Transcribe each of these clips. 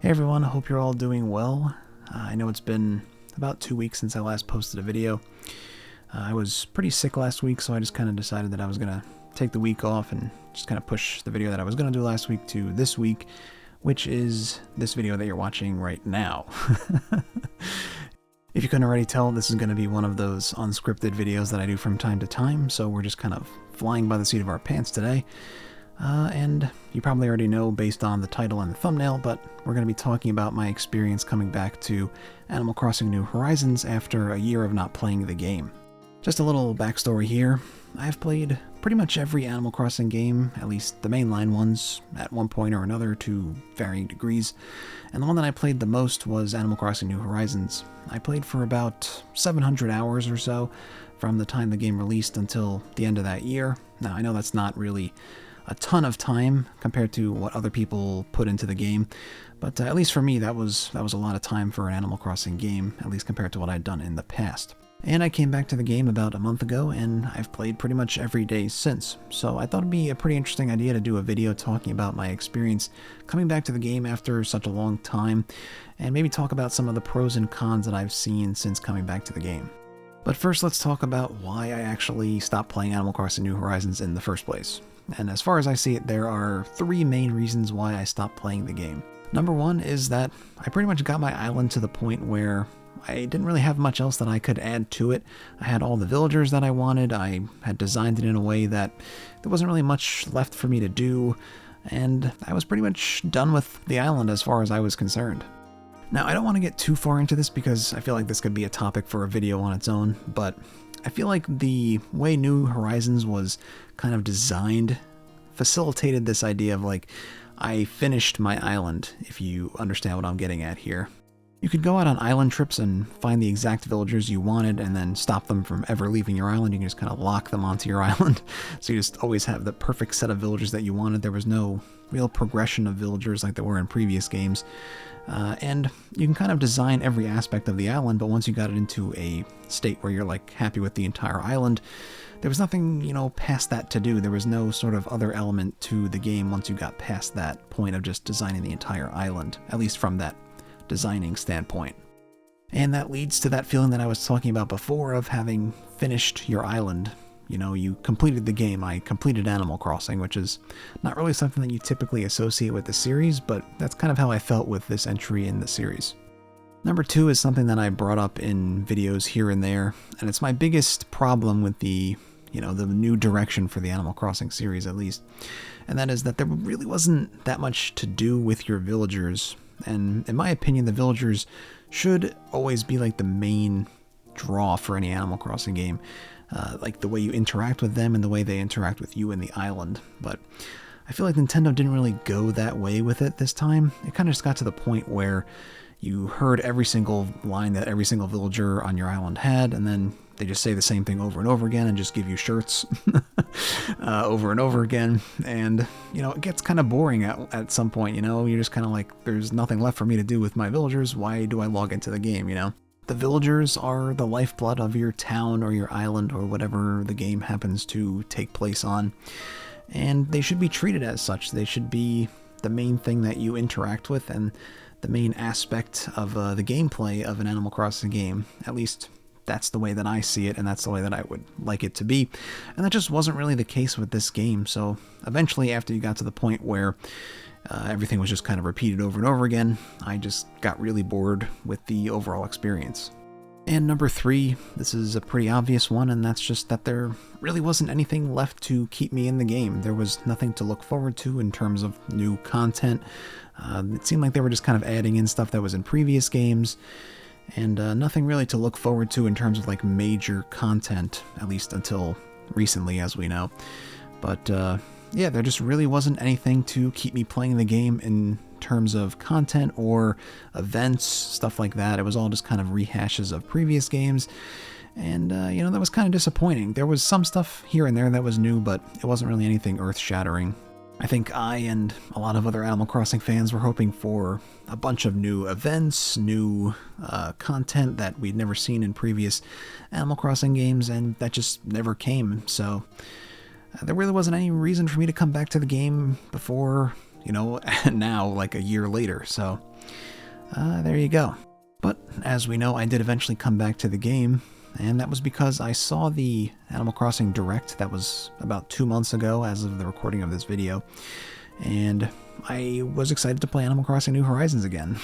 Hey everyone, I hope you're all doing well. I know it's been about 2 weeks since I last posted a video. I was pretty sick last week, so I just kind of decided that I was going to take the week off and just kind of push the video that I was going to do last week to this week, which is this video that you're watching right now. If you couldn't already tell, this is going to be one of those unscripted videos that I do from time to time, so we're just kind of flying by the seat of our pants today. And you probably already know based on the title and the thumbnail, but we're going to be talking about my experience coming back to Animal Crossing New Horizons after a year of not playing the game. Just a little backstory here. I've played pretty much every Animal Crossing game, at least the mainline ones, at one point or another to varying degrees, and the one that I played the most was Animal Crossing New Horizons. I played for about 700 hours or so from the time the game released until the end of that year. Now, I know that's not really a ton of time compared to what other people put into the game, but at least for me that was a lot of time for an Animal Crossing game, at least compared to what I'd done in the past. And I came back to the game about a month ago, and I've played pretty much every day since, so I thought it'd be a pretty interesting idea to do a video talking about my experience coming back to the game after such a long time, and maybe talk about some of the pros and cons that I've seen since coming back to the game. But first, let's talk about why I actually stopped playing Animal Crossing New Horizons in the first place. And as far as I see it, there are three main reasons why I stopped playing the game. Number one is that I pretty much got my island to the point where I didn't really have much else that I could add to it. I had all the villagers that I wanted, I had designed it in a way that there wasn't really much left for me to do, and I was pretty much done with the island as far as I was concerned. Now, I don't want to get too far into this because I feel like this could be a topic for a video on its own, but I feel like the way New Horizons was kind of designed facilitated this idea of like, I finished my island, if you understand what I'm getting at here. You could go out on island trips and find the exact villagers you wanted and then stop them from ever leaving your island. You can just kind of lock them onto your island. So you just always have the perfect set of villagers that you wanted. There was no real progression of villagers like there were in previous games. And you can kind of design every aspect of the island, but once you got it into a state where you're like happy with the entire island, there was nothing, past that to do. There was no sort of other element to the game once you got past that point of just designing the entire island, at least from that designing standpoint. And that leads to that feeling that I was talking about before of having finished your island. You completed the game. I completed Animal Crossing, which is not really something that you typically associate with the series, but that's kind of how I felt with this entry in the series. Number two is something that I brought up in videos here and there, and it's my biggest problem with the new direction for the Animal Crossing series, at least, and that is that there really wasn't that much to do with your villagers. And in my opinion, the villagers should always be like the main draw for any Animal Crossing game, like the way you interact with them and the way they interact with you in the island. But I feel like Nintendo didn't really go that way with it this time. It kind of just got to the point where you heard every single line that every single villager on your island had, and then they just say the same thing over and over again and just give you shirts over and over again. And, it gets kind of boring at some point, You're just kind of like, there's nothing left for me to do with my villagers. Why do I log into the game, The villagers are the lifeblood of your town or your island or whatever the game happens to take place on. And they should be treated as such. They should be the main thing that you interact with and the main aspect of the gameplay of an Animal Crossing game. At least that's the way that I see it, and that's the way that I would like it to be. And that just wasn't really the case with this game. So eventually, after you got to the point where everything was just kind of repeated over and over again, I just got really bored with the overall experience. And number three, this is a pretty obvious one, and that's just that there really wasn't anything left to keep me in the game. There was nothing to look forward to in terms of new content. It seemed like they were just kind of adding in stuff that was in previous games, and nothing really to look forward to in terms of like major content, at least until recently, as we know. But yeah, there just really wasn't anything to keep me playing the game in terms of content or events, stuff like that. It was all just kind of rehashes of previous games, and that was kind of disappointing. There was some stuff here and there that was new, but it wasn't really anything earth-shattering. I think I and a lot of other Animal Crossing fans were hoping for a bunch of new events, new content that we'd never seen in previous Animal Crossing games, and that just never came. So there really wasn't any reason for me to come back to the game before now, like a year later. So, there you go. But as we know, I did eventually come back to the game, and that was because I saw the Animal Crossing Direct that was about 2 months ago as of the recording of this video, and I was excited to play Animal Crossing New Horizons again.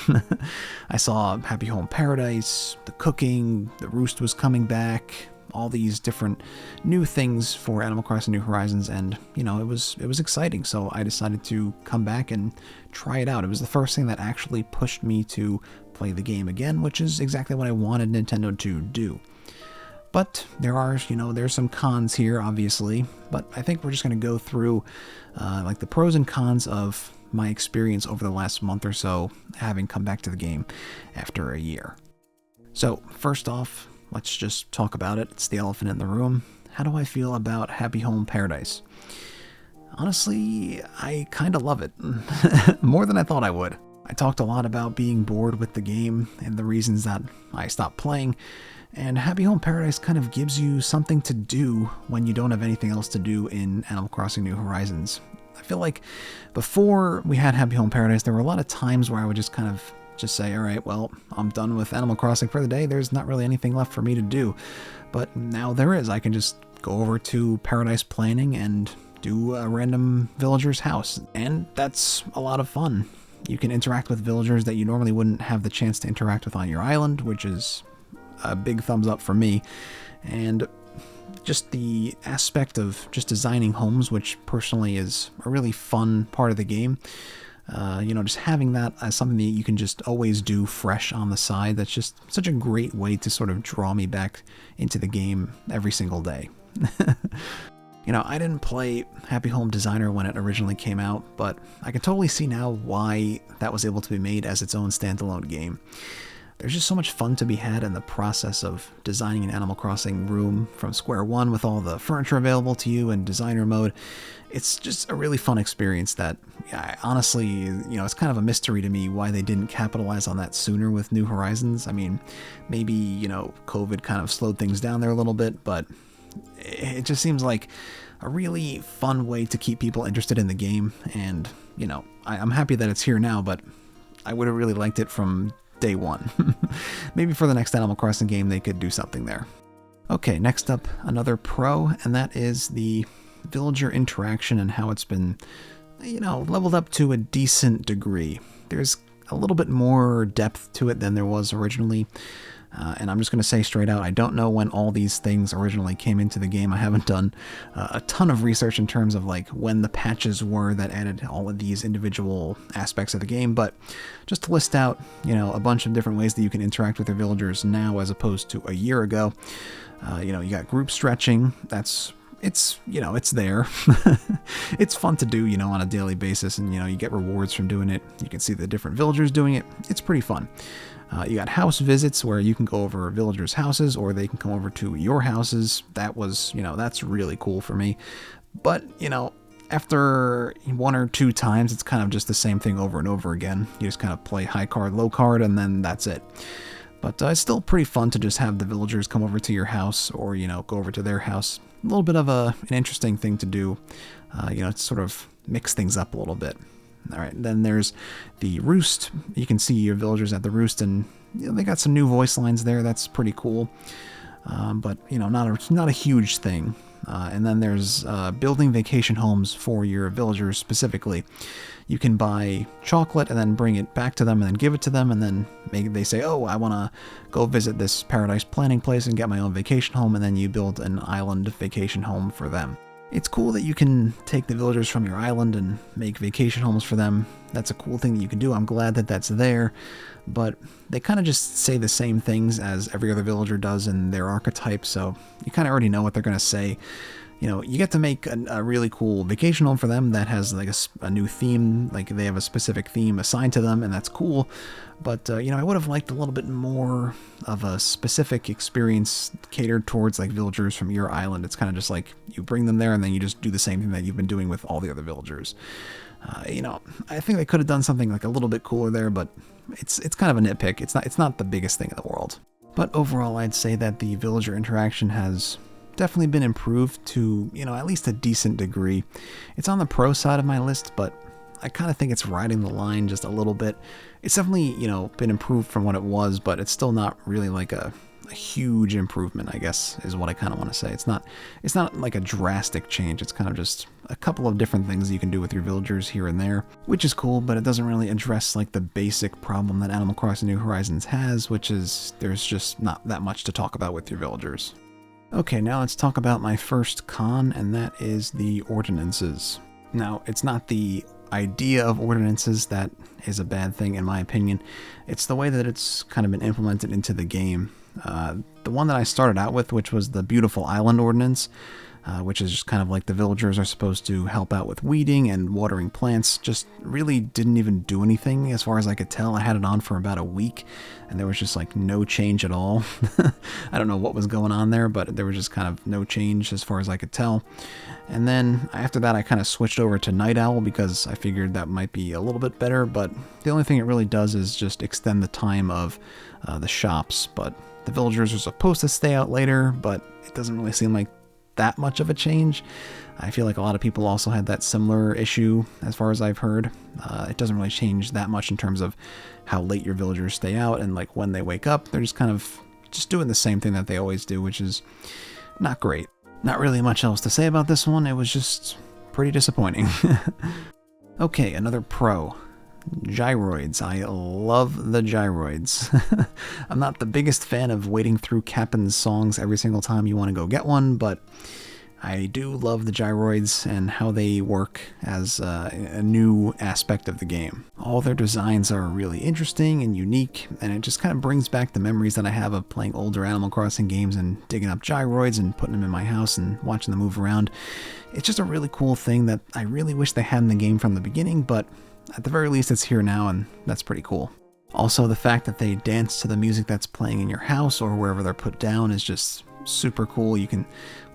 I saw Happy Home Paradise, the cooking, the roost was coming back, all these different new things for Animal Crossing New Horizons, and it was exciting, so I decided to come back and try it out. It was the first thing that actually pushed me to play the game again, which is exactly what I wanted Nintendo to do. But there's some cons here, obviously, but I think we're just going to go through like the pros and cons of my experience over the last month or so, having come back to the game after a year. So first off, let's just talk about it. It's the elephant in the room. How do I feel about Happy Home Paradise? Honestly, I kind of love it. More than I thought I would. I talked a lot about being bored with the game and the reasons that I stopped playing, and Happy Home Paradise kind of gives you something to do when you don't have anything else to do in Animal Crossing New Horizons. I feel like before we had Happy Home Paradise, there were a lot of times where I would just say, all right, well, I'm done with Animal Crossing for the day. There's not really anything left for me to do. But now there is. I can just go over to Paradise Planning and do a random villager's house. And that's a lot of fun. You can interact with villagers that you normally wouldn't have the chance to interact with on your island, which is a big thumbs up for me. And just the aspect of just designing homes, which personally is a really fun part of the game. Just having that as something that you can just always do fresh on the side, that's just such a great way to sort of draw me back into the game every single day. I didn't play Happy Home Designer when it originally came out, but I can totally see now why that was able to be made as its own standalone game. There's just so much fun to be had in the process of designing an Animal Crossing room from square one with all the furniture available to you in designer mode. It's just a really fun experience that, honestly, it's kind of a mystery to me why they didn't capitalize on that sooner with New Horizons. I mean, maybe, COVID kind of slowed things down there a little bit, but it just seems like a really fun way to keep people interested in the game. And, I'm happy that it's here now, but I would have really liked it from day one. Maybe for the next Animal Crossing game they could do something there. Okay, next up, another pro, and that is the villager interaction and how it's been, leveled up to a decent degree. There's a little bit more depth to it than there was originally. And I'm just going to say straight out, I don't know when all these things originally came into the game. I haven't done a ton of research in terms of like when the patches were that added all of these individual aspects of the game, but just to list out, a bunch of different ways that you can interact with your villagers now as opposed to a year ago. You got group stretching. It's there. It's fun to do, on a daily basis, and, you get rewards from doing it. You can see the different villagers doing it. It's pretty fun. You got house visits where you can go over villagers' houses or they can come over to your houses. That was, that's really cool for me. But, after one or two times, it's kind of just the same thing over and over again. You just kind of play high card, low card, and then that's it. But it's still pretty fun to just have the villagers come over to your house or, go over to their house. A little bit of an interesting thing to do, to sort of mix things up a little bit. All right, then there's the roost. You can see your villagers at the roost, and they got some new voice lines there. That's pretty cool, but not a huge thing. And then there's building vacation homes for your villagers specifically. You can buy chocolate and then bring it back to them and then give it to them, and then maybe they say, oh, I want to go visit this Paradise Planning place and get my own vacation home, and then you build an island vacation home for them. It's cool that you can take the villagers from your island and make vacation homes for them. That's a cool thing that you can do. I'm glad that that's there, but they kind of just say the same things as every other villager does in their archetype, so you kind of already know what they're going to say. You get to make a really cool vacation home for them that has like a new theme, like they have a specific theme assigned to them, and that's cool. But, I would have liked a little bit more of a specific experience catered towards like villagers from your island. It's kind of just like you bring them there and then you just do the same thing that you've been doing with all the other villagers. I think they could have done something like a little bit cooler there, but it's kind of a nitpick. It's not the biggest thing in the world. But overall, I'd say that the villager interaction has definitely been improved to, at least a decent degree. It's on the pro side of my list, but I kind of think it's riding the line just a little bit. It's definitely, been improved from what it was, but it's still not really like a huge improvement, I guess, is what I kind of want to say. It's not like a drastic change. It's kind of just a couple of different things you can do with your villagers here and there, which is cool, but it doesn't really address like the basic problem that Animal Crossing New Horizons has, which is there's just not that much to talk about with your villagers. Okay, now let's talk about my first con, and that is the ordinances. Now, it's not the idea of ordinances that is a bad thing in my opinion. It's the way that it's kind of been implemented into the game. The one that I started out with, which was the Beautiful Island Ordinance, which is just kind of like the villagers are supposed to help out with weeding and watering plants, just really didn't even do anything as far as I could tell. I had it on for about a week, and there was just like no change at all. I don't know what was going on there, but there was just kind of no change as far as I could tell. And then after that, I kind of switched over to Night Owl because I figured that might be a little bit better, but the only thing it really does is just extend the time of the shops. But the villagers are supposed to stay out later, but it doesn't really seem like that much of a change. I feel like a lot of people also had that similar issue as far as I've heard. It doesn't really change that much in terms of how late your villagers stay out and like when they wake up. They're just doing the same thing that they always do, which is not great. Not really much else to say about this one. It was just pretty disappointing. Okay, another pro. Gyroids. I love the gyroids. I'm not the biggest fan of waiting through Cappen's songs every single time you want to go get one, but I do love the gyroids and how they work as a new aspect of the game. All their designs are really interesting and unique, and it just kind of brings back the memories that I have of playing older Animal Crossing games and digging up gyroids and putting them in my house and watching them move around. It's just a really cool thing that I really wish they had in the game from the beginning, but at the very least it's here now, and that's pretty cool. Also, the fact that they dance to the music that's playing in your house or wherever they're put down is just super cool. You can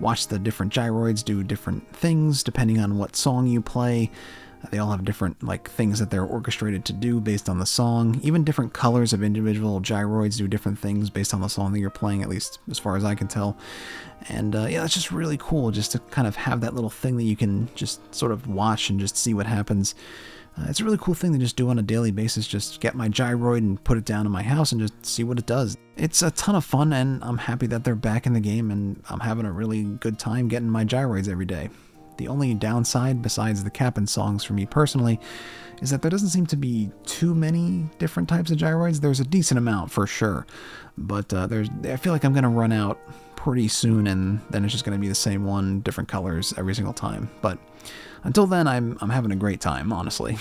watch the different gyroids do different things depending on what song you play. They all have different things that they're orchestrated to do based on the song. Even different colors of individual gyroids do different things based on the song that you're playing, at least as far as I can tell. And yeah, it's just really cool just to kind of have that little thing that you can just sort of watch and just see what happens. It's a really cool thing to just do on a daily basis, just get my gyroid and put it down in my house and just see what it does. It's a ton of fun, and I'm happy that they're back in the game, and I'm having a really good time getting my gyroids every day. The only downside, besides the Cap'n songs for me personally, is that there doesn't seem to be too many different types of gyroids. There's a decent amount for sure, but I feel like I'm going to run out pretty soon, and then it's just going to be the same one, different colors every single time. But until then, I'm having a great time, honestly.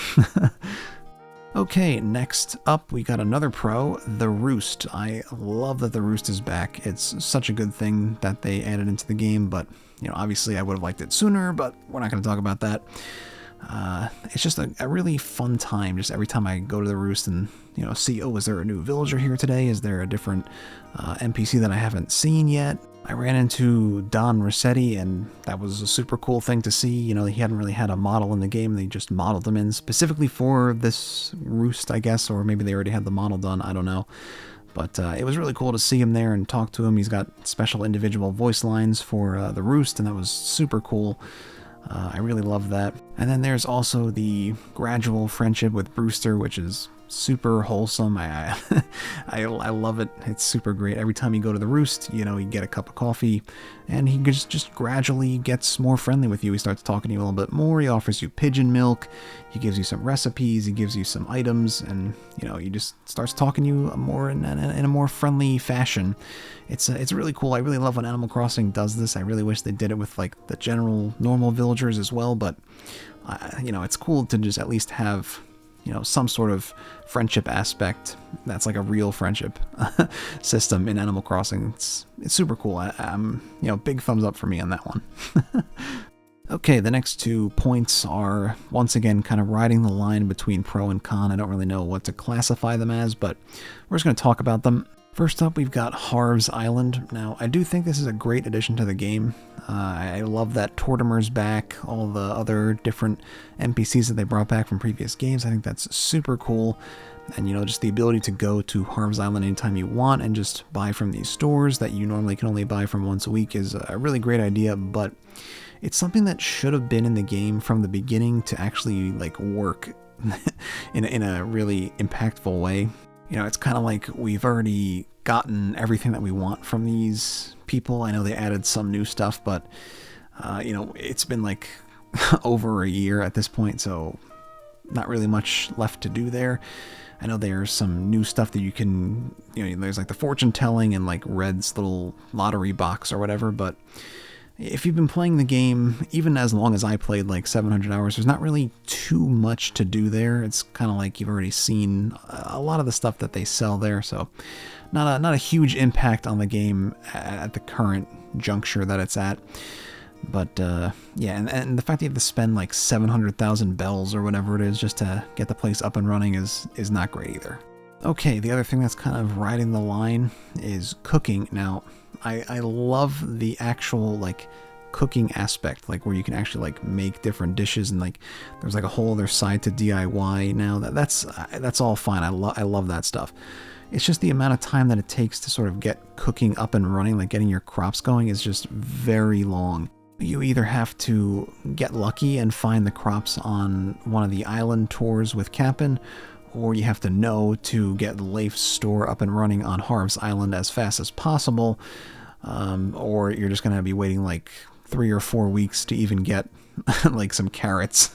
Okay, next up we got another pro, the Roost. I love that the Roost is back. It's such a good thing that they added into the game, but obviously I would have liked it sooner, but we're not going to talk about that. It's just a really fun time, just every time I go to the Roost and see, oh, is there a new villager here today? Is there a different NPC that I haven't seen yet? I ran into Don Rossetti, and that was a super cool thing to see. He hadn't really had a model in the game. They just modeled him in specifically for this Roost, I guess, or maybe they already had the model done. I don't know. But it was really cool to see him there and talk to him. He's got special individual voice lines for the Roost, and that was super cool. I really love that. And then there's also the gradual friendship with Brewster, which is super wholesome. I love it. It's super great. Every time you go to the Roost, you get a cup of coffee, and he just gradually gets more friendly with you. He starts talking to you a little bit more. He offers you pigeon milk. He gives you some recipes. He gives you some items, and he just starts talking to you more in a more friendly fashion. It's really cool. I really love when Animal Crossing does this. I really wish they did it with the general normal villagers as well, but it's cool to just at least have some sort of friendship aspect that's like a real friendship system in Animal Crossing. It's super cool. I'm big thumbs up for me on that one. Okay, the next 2 points are once again kind of riding the line between pro and con. I don't really know what to classify them as, but we're just going to talk about them. First up, we've got Harv's Island. Now, I do think this is a great addition to the game. I love that Tortimer's back, all the other different NPCs that they brought back from previous games. I think that's super cool. And, just the ability to go to Harv's Island anytime you want and just buy from these stores that you normally can only buy from once a week is a really great idea, but It's something that should have been in the game from the beginning to actually like work in a really impactful way. You know, it's kind of like we've already gotten everything that we want from these people. I know they added some new stuff, but you know, it's been like over a year at this point, so not really much left to do there. I know there's some new stuff that you can, you know, there's like the fortune telling and like Red's little lottery box or whatever, but if you've been playing the game, even as long as I played, like 700 hours, there's not really too much to do there. It's kind of like you've already seen a lot of the stuff that they sell there, so not a huge impact on the game at the current juncture that it's at. But yeah, and the fact that you have to spend like 700,000 bells or whatever it is just to get the place up and running is not great either. Okay, the other thing that's kind of riding the line is cooking. Now, I love the actual like cooking aspect, like where you can actually like make different dishes, and like there's like a whole other side to DIY now. That's all fine. I love that stuff. It's just the amount of time that it takes to sort of get cooking up and running, like getting your crops going, is just very long. You either have to get lucky and find the crops on one of the island tours with Cap'n, or you have to know to get Leif's store up and running on Harv's Island as fast as possible, or you're just going to be waiting like 3 or 4 weeks to even get like some carrots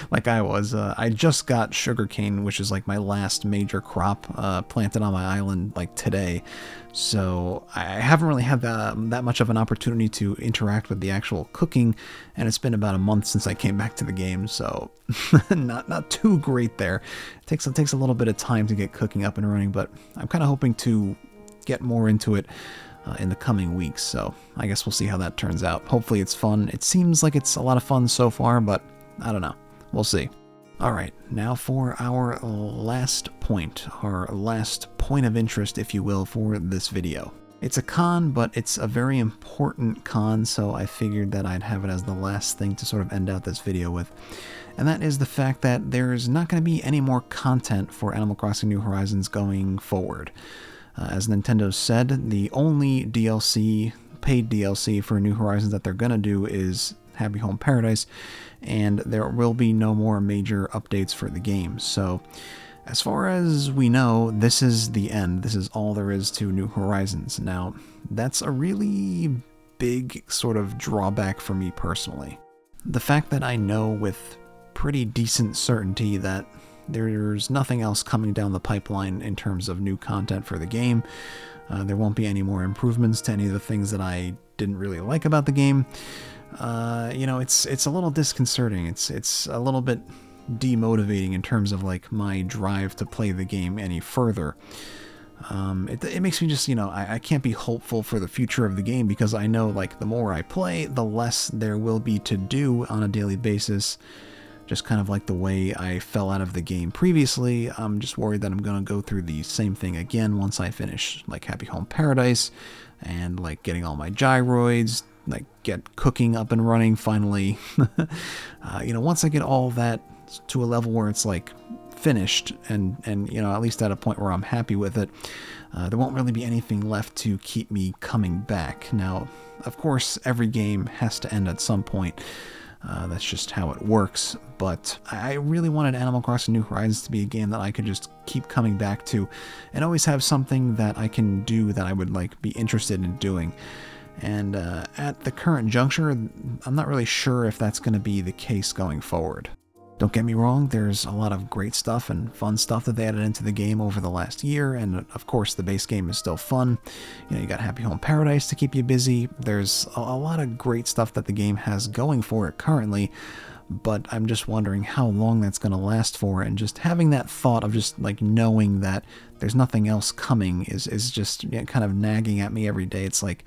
like I was. I just got sugarcane, which is like my last major crop planted on my island like today, so I haven't really had that much of an opportunity to interact with the actual cooking, and it's been about a month since I came back to the game, so not too great there. It takes a little bit of time to get cooking up and running, but I'm kind of hoping to get more into it in the coming weeks, so I guess we'll see how that turns out. Hopefully it's fun. It seems like it's a lot of fun so far, but I don't know. We'll see. Alright, now for our last point of interest, if you will, for this video. It's a con, but it's a very important con, so I figured that I'd have it as the last thing to sort of end out this video with. And that is the fact that there's not going to be any more content for Animal Crossing New Horizons going forward. As Nintendo said, the only DLC, paid DLC for New Horizons that they're going to do is Happy Home Paradise, and there will be no more major updates for the game. So, as far as we know, this is the end. This is all there is to New Horizons. Now, that's a really big sort of drawback for me personally. The fact that I know with pretty decent certainty that there's nothing else coming down the pipeline in terms of new content for the game. There won't be any more improvements to any of the things that I didn't really like about the game. You know, it's a little disconcerting. It's a little bit demotivating in terms of like my drive to play the game any further. It makes me just, you know, I can't be hopeful for the future of the game because I know like the more I play, the less there will be to do on a daily basis. Just kind of like the way I fell out of the game previously. I'm just worried that I'm going to go through the same thing again once I finish like Happy Home Paradise and like getting all my gyroids, like get cooking up and running finally. You know, once I get all that to a level where it's like finished and you know, at least at a point where I'm happy with it, there won't really be anything left to keep me coming back. Now, of course, every game has to end at some point. That's just how it works, but I really wanted Animal Crossing New Horizons to be a game that I could just keep coming back to and always have something that I can do that I would like be interested in doing. And at the current juncture, I'm not really sure if that's going to be the case going forward. Don't get me wrong, there's a lot of great stuff and fun stuff that they added into the game over the last year, and of course the base game is still fun. You know, you got Happy Home Paradise to keep you busy. There's a lot of great stuff that the game has going for it currently, but I'm just wondering how long that's going to last for, and just having that thought of just like knowing that there's nothing else coming is just, you know, kind of nagging at me every day. It's like,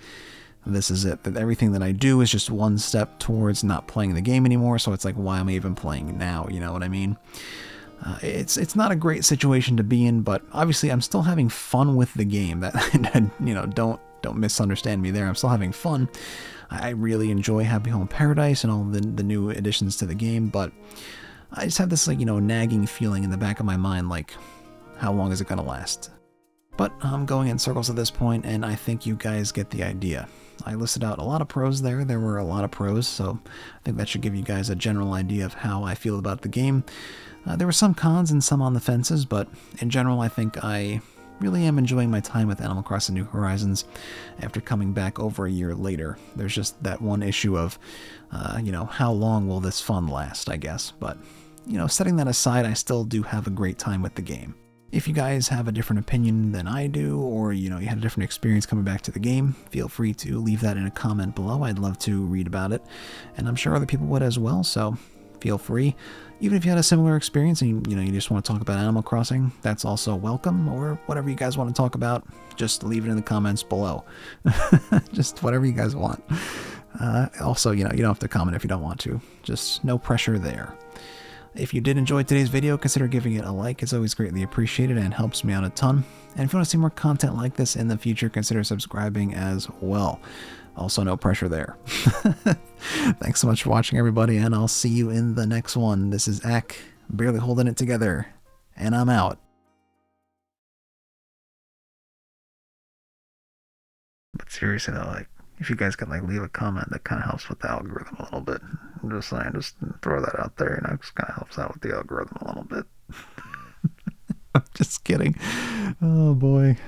this is it. That everything that I do is just one step towards not playing the game anymore, so it's like, why am I even playing now? You know what I mean? It's not a great situation to be in, but obviously I'm still having fun with the game. That you know, don't misunderstand me there. I'm still having fun. I really enjoy Happy Home Paradise and all the new additions to the game, but I just have this like, you know, nagging feeling in the back of my mind, like, how long is it gonna last? But I'm going in circles at this point, and I think you guys get the idea. I listed out a lot of pros there. There were a lot of pros, so I think that should give you guys a general idea of how I feel about the game. There were some cons and some on the fences, but in general, I think I really am enjoying my time with Animal Crossing New Horizons after coming back over a year later. There's just that one issue of, how long will this fun last, I guess. But, setting that aside, I still do have a great time with the game. If you guys have a different opinion than I do, or, you had a different experience coming back to the game, feel free to leave that in a comment below. I'd love to read about it, and I'm sure other people would as well, so feel free. Even if you had a similar experience and you just want to talk about Animal Crossing, that's also welcome, or whatever you guys want to talk about, just leave it in the comments below. Just whatever you guys want. Also, you don't have to comment if you don't want to. Just no pressure there. If you did enjoy today's video, consider giving it a like. It's always greatly appreciated and helps me out a ton. And if you want to see more content like this in the future, consider subscribing as well. Also, no pressure there. Thanks so much for watching, everybody, and I'll see you in the next one. This is Ak, barely holding it together, and I'm out. But seriously, though, if you guys could leave a comment, that kind of helps with the algorithm a little bit. I'm just saying, just throw that out there, it just kind of helps out with the algorithm a little bit. I'm just kidding. Oh boy.